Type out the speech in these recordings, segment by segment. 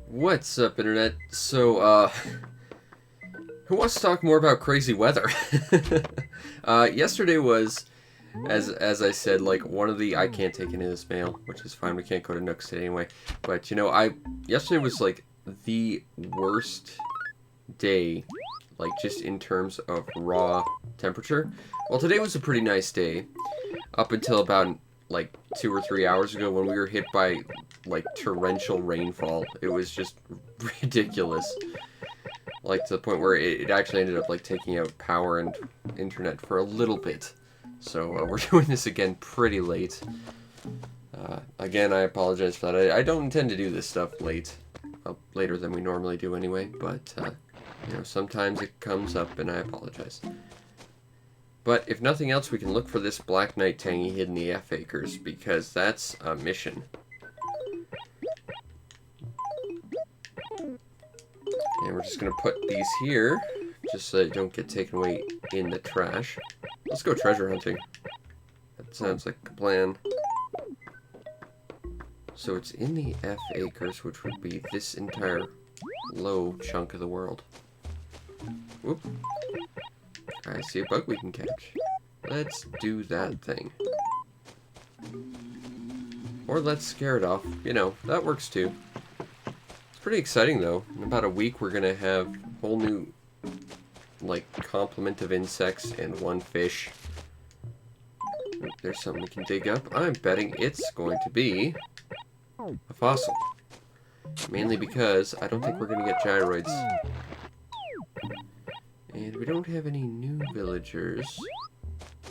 What's up, Internet? Who wants to talk more about crazy weather? Yesterday was, as I said, like one of the I can't take any of this mail, which is fine. We can't go to Nooks today anyway. But yesterday was like the worst day, like just in terms of raw temperature. Well, today was a pretty nice day, up until about like 2 or 3 hours ago when we were hit by like torrential rainfall. It was just ridiculous. Like to the point where it actually ended up like taking out power and internet for a little bit. So we're doing this again pretty late. Again, I apologize for that. I don't intend to do this stuff later than we normally do anyway. But sometimes it comes up, and I apologize. But if nothing else, we can look for this Black Knight Tangy hidden in the F Acres, because that's a mission. And we're just going to put these here, just so they don't get taken away in the trash. Let's go treasure hunting. That sounds like a plan. So it's in the F Acres, which would be this entire low chunk of the world. Whoop. I see a bug we can catch. Let's do that thing. Or let's scare it off. That works too. It's pretty exciting though. In about a week we're gonna have a whole new complement of insects and one fish. Oop, there's something we can dig up. I'm betting it's going to be a fossil. Mainly because I don't think we're gonna get gyroids. And we don't have any new villagers,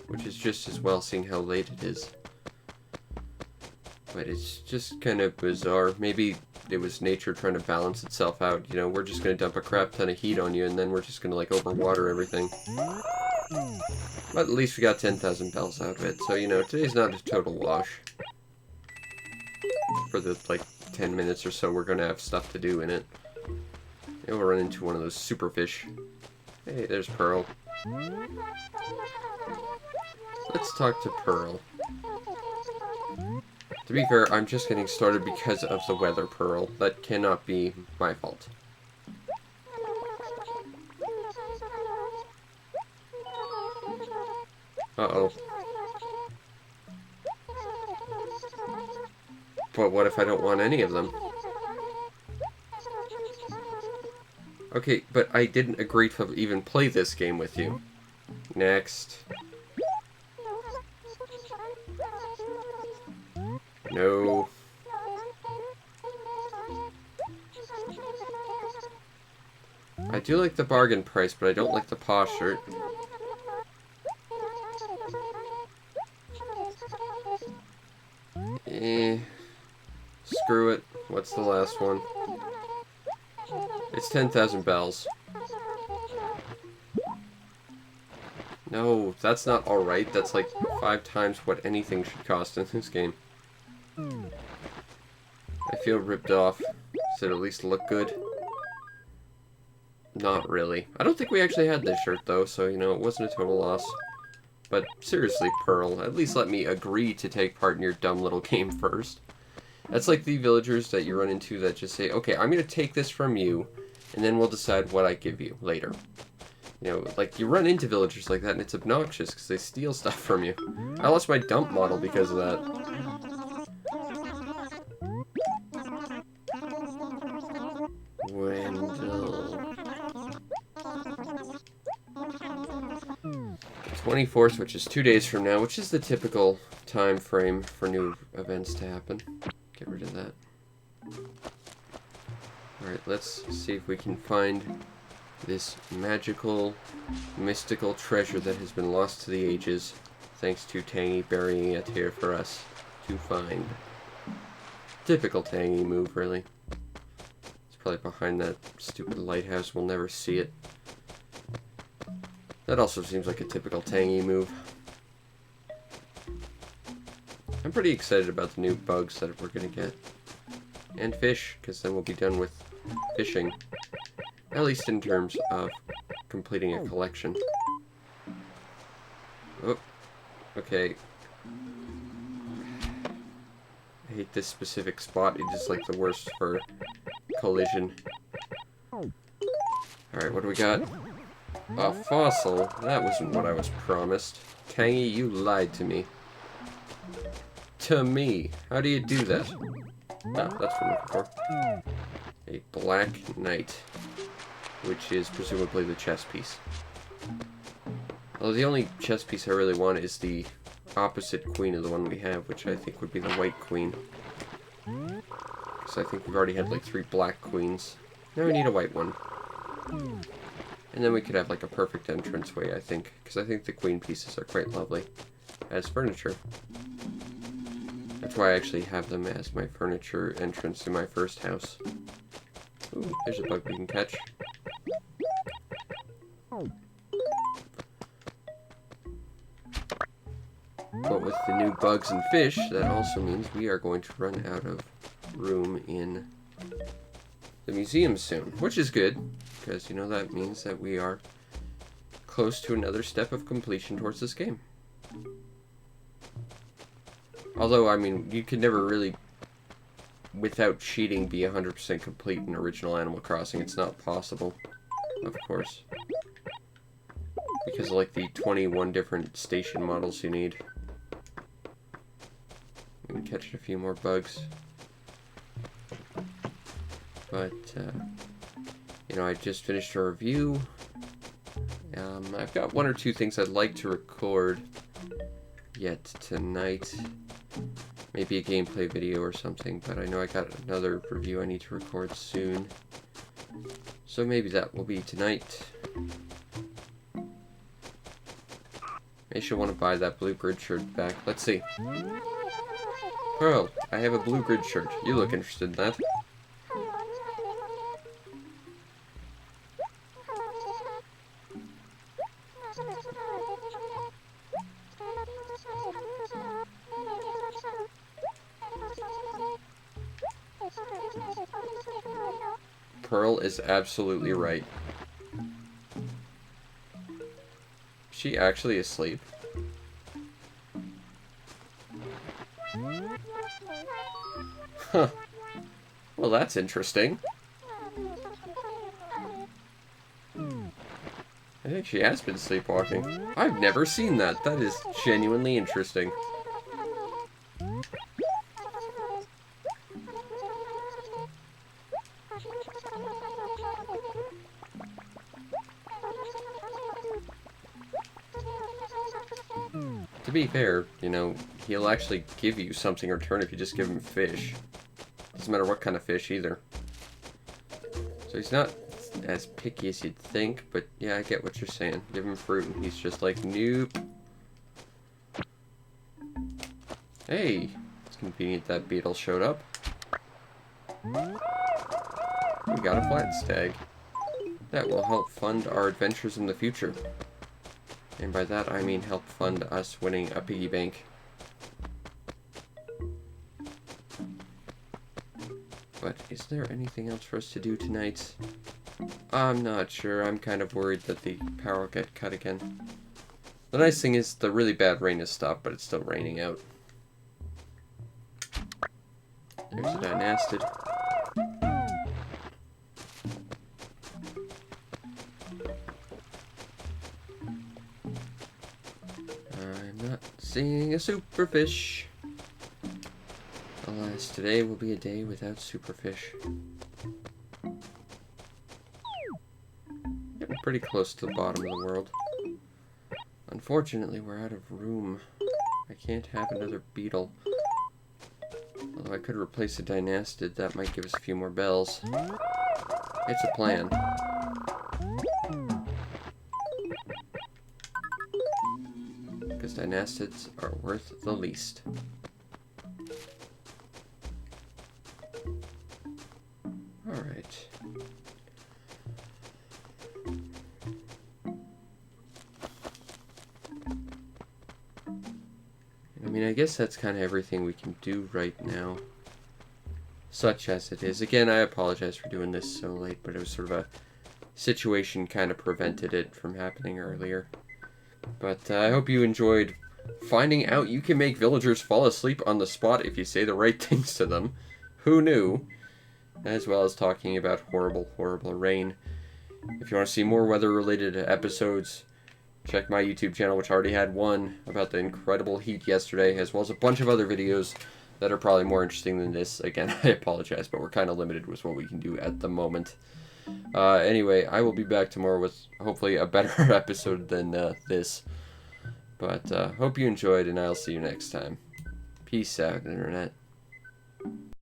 which is just as well seeing how late it is. But it's just kind of bizarre. Maybe it was nature trying to balance itself out. We're just going to dump a crap ton of heat on you, and then we're just going to overwater everything. But at least we got 10,000 bells out of it. So, today's not a total wash. For the 10 minutes or so we're going to have stuff to do in it. We'll run into one of those super fish. Hey, there's Pearl. Let's talk to Pearl. To be fair, I'm just getting started because of the weather, Pearl. That cannot be my fault. Uh-oh. But what if I don't want any of them? Okay, but I didn't agree to even play this game with you. Next. No. I do like the bargain price, but I don't like the posh shirt. Screw it. What's the last one? It's 10,000 bells. No, that's not alright. That's like 5 times what anything should cost in this game. I feel ripped off. Does it at least look good? Not really. I don't think we actually had this shirt though, so it wasn't a total loss. But seriously, Pearl, at least let me agree to take part in your dumb little game first. That's like the villagers that you run into that just say, okay, I'm going to take this from you, and then we'll decide what I give you later. You run into villagers like that, and it's obnoxious because they steal stuff from you. I lost my dump model because of that. Wendell. 24th, which is 2 days from now, which is the typical time frame for new events to happen. Get rid of that. Alright, let's see if we can find this magical, mystical treasure that has been lost to the ages, thanks to Tangy burying it here for us to find. Typical Tangy move, really. It's probably behind that stupid lighthouse. We'll never see it. That also seems like a typical Tangy move. I'm pretty excited about the new bugs that we're going to get. And fish, because then we'll be done with fishing. At least in terms of completing a collection. Oh, okay. I hate this specific spot. It is like the worst for collision. Alright, what do we got? A fossil? That wasn't what I was promised. Tangy, you lied to me. To me. How do you do that? Ah, that's what I'm looking for. A black knight. Which is presumably the chess piece. Well, the only chess piece I really want is the opposite queen of the one we have, which I think would be the white queen. Because I think we've already had like 3 black queens. Now we need a white one. And then we could have like a perfect entranceway, I think. Because I think the queen pieces are quite lovely as furniture. That's why I actually have them as my furniture entrance to my first house. Ooh, there's a bug we can catch. But with the new bugs and fish, that also means we are going to run out of room in the museum soon, which is good, because, you know, that means that we are close to another step of completion towards this game. Although, I mean, you could never really, without cheating, be 100% complete in original Animal Crossing. It's not possible, of course. Because of, like, the 21 different station models you need. We can catch a few more bugs. But, you know, I just finished a review. I've got 1 or 2 things I'd like to record yet tonight. Maybe a gameplay video or something, but I know I got another review I need to record soon. So maybe that will be tonight. I should want to buy that blue grid shirt back. Let's see. Pearl, I have a blue grid shirt. You look interested in that. Pearl is absolutely right. Is she actually asleep? Huh. Well, that's interesting. I think she has been sleepwalking. I've never seen that. That is genuinely interesting. To be fair, you know, he'll actually give you something in return if you just give him fish. Doesn't matter what kind of fish either. So he's not as picky as you'd think, but yeah, I get what you're saying. Give him fruit and he's just like, nope. Hey, it's convenient that beetle showed up. We got a flat stag. That will help fund our adventures in the future. And by that I mean help fund us winning a piggy bank. But is there anything else for us to do tonight? I'm not sure. I'm kind of worried that the power will get cut again. The nice thing is the really bad rain has stopped, but it's still raining out. There's a Dynastid. I'm not seeing a superfish. Alas, today will be a day without superfish. Getting pretty close to the bottom of the world. Unfortunately, we're out of room. I can't have another beetle. Although I could replace a Dynastid, that might give us a few more bells. It's a plan. Because Dynastids are worth the least. Alright. I mean, I guess that's kind of everything we can do right now. Such as it is. Again, I apologize for doing this so late, but it was sort of a situation kind of prevented it from happening earlier. But I hope you enjoyed finding out you can make villagers fall asleep on the spot if you say the right things to them. Who knew? as well as talking about horrible, horrible rain. If you want to see more weather-related episodes, check my YouTube channel, which already had one about the incredible heat yesterday, as well as a bunch of other videos that are probably more interesting than this. Again, I apologize, but we're kind of limited with what we can do at the moment. Anyway, I will be back tomorrow with hopefully a better episode than this. But hope you enjoyed, and I'll see you next time. Peace out, Internet.